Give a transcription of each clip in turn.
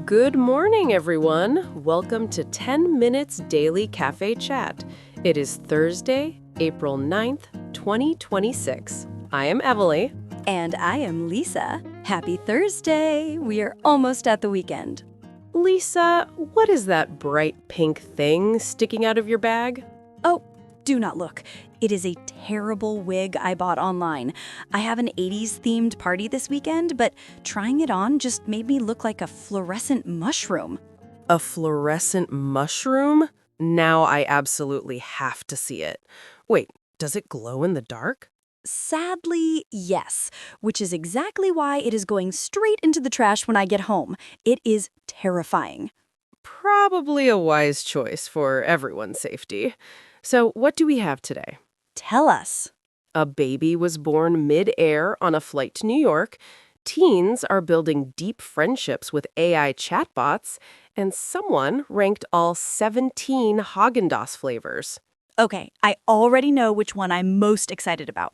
Good morning, everyone. Welcome to 10 Minutes Daily Cafe Chat. It is Thursday, April 9th, 2026. I am Emily. And I am Lisa. Happy Thursday! We are almost at the weekend. Lisa, what is that bright pink thing sticking out of your bag? Oh, do not look. It is a terrible wig I bought online. I have an 80s themed party this weekend, but trying it on just made me look like a fluorescent mushroom. A fluorescent mushroom? Now I absolutely have to see it. Wait, does it glow in the dark? Sadly, yes, which is exactly why it is going straight into the trash when I get home. It is terrifying. Probably a wise choice for everyone's safety. So what do we have today? Tell us. A baby was born mid-air on a flight to New York. Teens are building deep friendships with AI chatbots, and someone ranked all 17 Häagen-Dazs flavors. Okay, I already know which one I'm most excited about.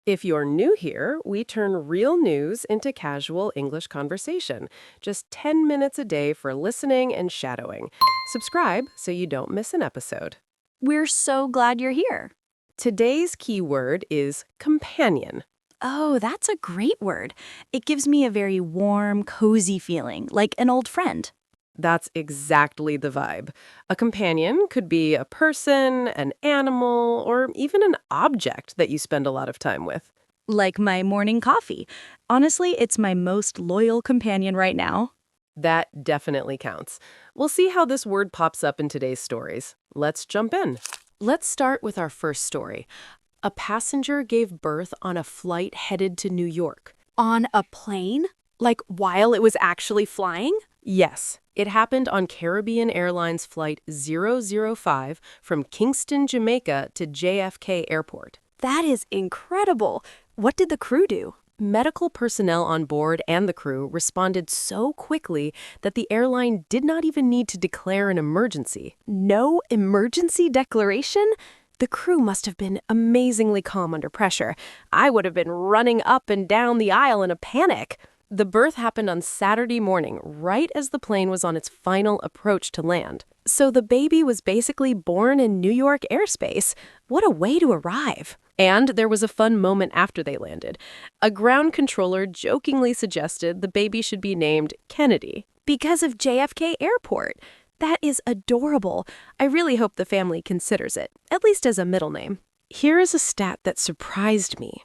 If you're new here, we turn real news into casual English conversation. Just 10 minutes a day for listening and shadowing. Subscribe so you don't miss an episode. We're so glad you're here. Today's keyword is companion. Oh, that's a great word. It gives me a very warm, cozy feeling, like an old friend. That's exactly the vibe. A companion could be a person, an animal, or even an object that you spend a lot of time with. Like my morning coffee. Honestly, it's my most loyal companion right now. That definitely counts. We'll see how this word pops up in today's stories. Let's jump in. Let's start with our first story. A passenger gave birth on a flight headed to New York. On a plane? Like while it was actually flying? Yes, it happened on Caribbean Airlines Flight 005 from Kingston, Jamaica to JFK Airport. That is incredible. What did the crew do? Medical personnel on board and the crew responded so quickly that the airline did not even need to declare an emergency. No emergency declaration? The crew must have been amazingly calm under pressure. I would have been running up and down the aisle in a panic. The birth happened on Saturday morning, right as the plane was on its final approach to land. So the baby was basically born in New York airspace. What a way to arrive. And there was a fun moment after they landed. A ground controller jokingly suggested the baby should be named Kennedy. Because of JFK Airport. That is adorable. I really hope the family considers it, at least as a middle name. Here is a stat that surprised me.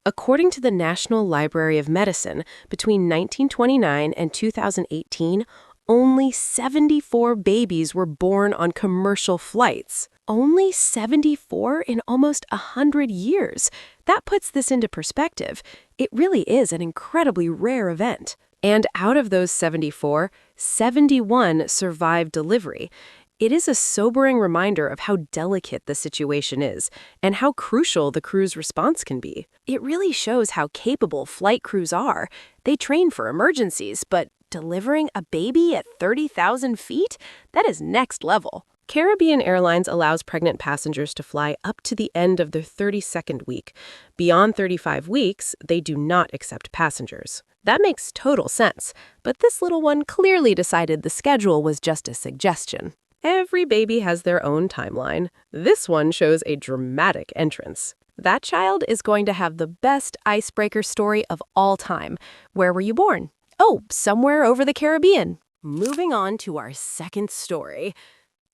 According to the National Library of Medicine, between 1929 and 2018, only 74 babies were born on commercial flights. Only 74 in almost 100 years. That puts this into perspective. It really is an incredibly rare event. And out of those 74, 71 survived delivery. It is a sobering reminder of how delicate the situation is and how crucial the crew's response can be. It really shows how capable flight crews are. They train for emergencies, but delivering a baby at 30,000 feet? That is next level. Caribbean Airlines allows pregnant passengers to fly up to the end of their 32nd week. Beyond 35 weeks, they do not accept passengers. That makes total sense, but this little one clearly decided the schedule was just a suggestion. Every baby has their own timeline. This one shows a dramatic entrance. That child is going to have the best icebreaker story of all time. Where were you born? Oh, somewhere over the Caribbean. Moving on to our second story.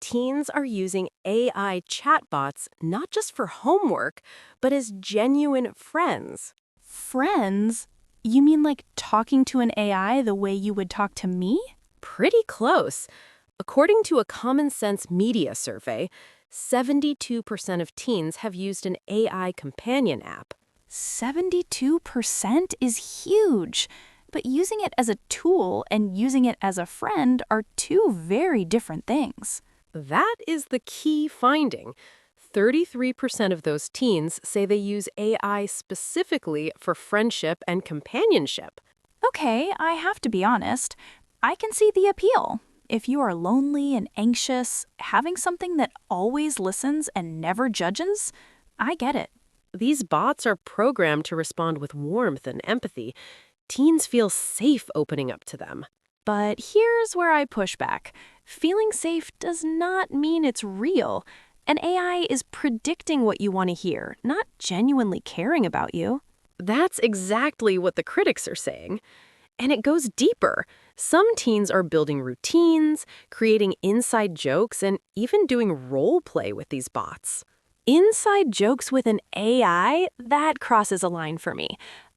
Teens are using AI chatbots not just for homework, but as genuine friends. Friends? You mean like talking to an AI the way you would talk to me? Pretty close. According to a Common Sense Media survey, 72% of teens have used an AI companion app. 72% is huge. But using it as a tool and using it as a friend are two very different things. That is the key finding. 33% of those teens say they use AI specifically for friendship and companionship. Okay, I have to be honest. I can see the appeal. If you are lonely and anxious, having something that always listens and never judges, I get it. These bots are programmed to respond with warmth and empathy. Teens feel safe opening up to them. But here's where I push back. Feeling safe does not mean it's real. An AI is predicting what you want to hear, not genuinely caring about you. That's exactly what the critics are saying. And it goes deeper. Some teens are building routines, creating inside jokes, and even doing role play with these bots. Inside jokes with an AI? That crosses a line for me.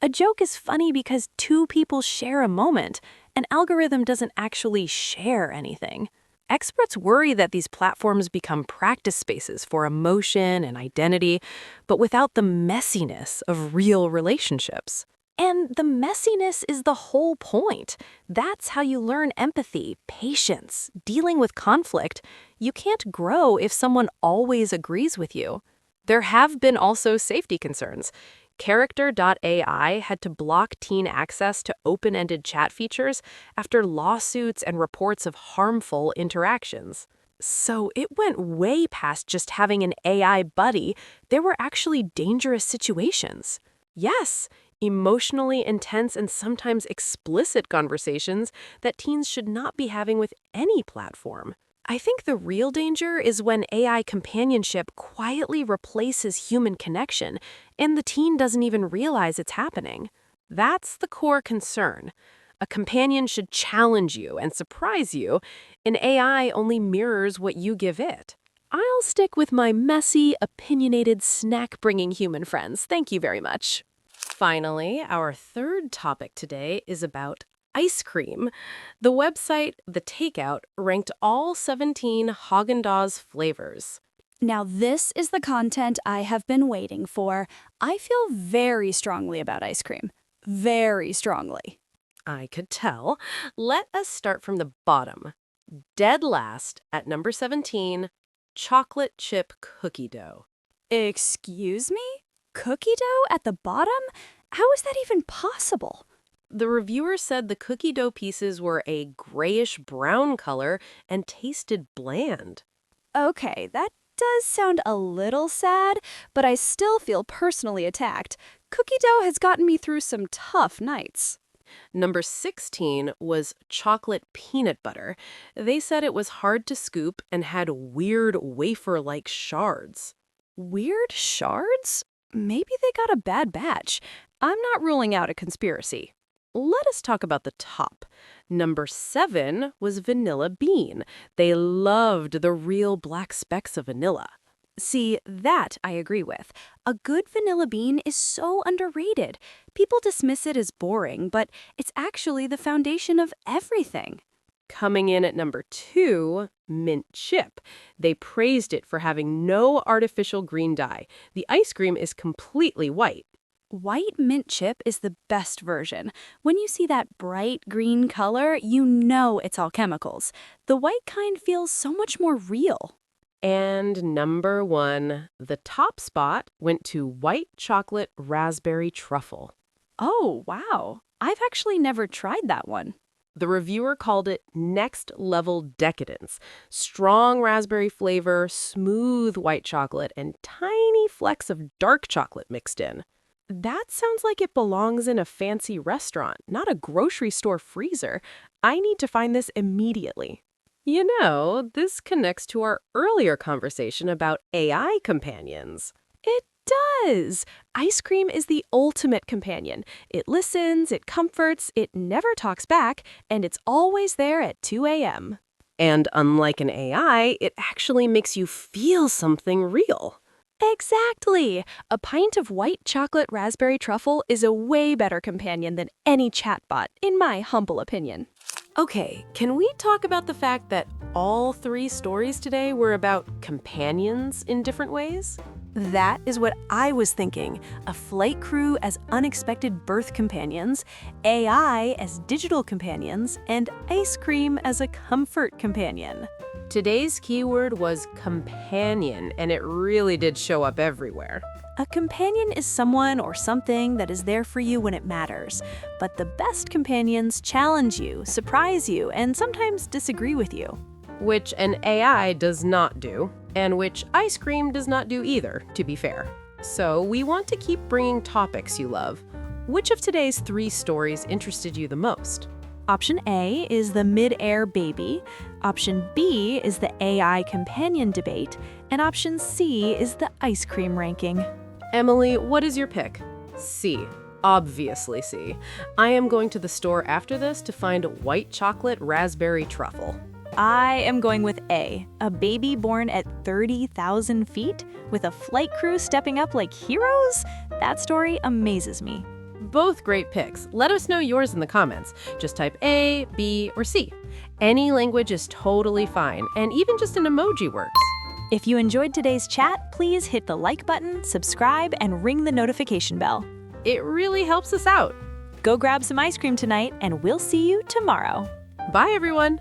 A joke is funny because two people share a moment. An algorithm doesn't actually share anything. Experts worry that these platforms become practice spaces for emotion and identity, but without the messiness of real relationships. And the messiness is the whole point. That's how you learn empathy, patience, dealing with conflict. You can't grow if someone always agrees with you. There have been also safety concerns. Character.ai had to block teen access to open-ended chat features after lawsuits and reports of harmful interactions. So it went way past just having an AI buddy. There were actually dangerous situations. Yes, emotionally intense and sometimes explicit conversations that teens should not be having with any platform. I think the real danger is when AI companionship quietly replaces human connection and the teen doesn't even realize it's happening. That's the core concern. A companion should challenge you and surprise you. An AI only mirrors what you give it. I'll stick with my messy, opinionated, snack-bringing human friends. Thank you very much. Finally, our third topic today is about ice cream. The website The Takeout ranked all 17 Häagen-Dazs flavors. Now, this is the content I have been waiting for. I feel very strongly about ice cream. Very strongly. I could tell. Let us start from the bottom. Dead last at number 17, chocolate chip cookie dough. Excuse me? Cookie dough at the bottom? How is that even possible? The reviewer said the cookie dough pieces were a grayish-brown color and tasted bland. Okay, that does sound a little sad, but I still feel personally attacked. Cookie dough has gotten me through some tough nights. Number 16 was chocolate peanut butter. They said it was hard to scoop and had weird wafer-like shards. Weird shards? Maybe they got a bad batch. I'm not ruling out a conspiracy. Let us talk about the top. Number 7 was vanilla bean. They loved the real black specks of vanilla. See, that I agree with. A good vanilla bean is so underrated. People dismiss it as boring, but it's actually the foundation of everything. Coming in at number 2, mint chip. They praised it for having no artificial green dye. The ice cream is completely white. White mint chip is the best version. When you see that bright green color, you know it's all chemicals. The white kind feels so much more real. And number 1, the top spot went to white chocolate raspberry truffle. Oh, wow. I've actually never tried that one. The reviewer called it next-level decadence. Strong raspberry flavor, smooth white chocolate, and tiny flecks of dark chocolate mixed in. That sounds like it belongs in a fancy restaurant, not a grocery store freezer. I need to find this immediately. You know, this connects to our earlier conversation about AI companions. It does! Ice cream is the ultimate companion. It listens, it comforts, it never talks back, and it's always there at 2 a.m. And unlike an AI, it actually makes you feel something real. Exactly! A pint of white chocolate raspberry truffle is a way better companion than any chatbot, in my humble opinion. Okay, can we talk about the fact that all 3 stories today were about companions in different ways? That is what I was thinking. A flight crew as unexpected birth companions, AI as digital companions, and ice cream as a comfort companion. Today's keyword was companion, and it really did show up everywhere. A companion is someone or something that is there for you when it matters. But the best companions challenge you, surprise you, and sometimes disagree with you. Which an AI does not do, and which ice cream does not do either, to be fair. So we want to keep bringing topics you love. Which of today's 3 stories interested you the most? Option A is the Midair baby, Option B is the AI companion debate, and Option C is the ice cream ranking. Emily, what is your pick? C. Obviously C. I am going to the store after this to find white chocolate raspberry truffle. I am going with A baby born at 30,000 feet with a flight crew stepping up like heroes? That story amazes me. Both great picks. Let us know yours in the comments. Just type A, B, or C. Any language is totally fine, and even just an emoji works. If you enjoyed today's chat, please hit the like button, subscribe, and ring the notification bell. It really helps us out. Go grab some ice cream tonight, and we'll see you tomorrow. Bye, everyone.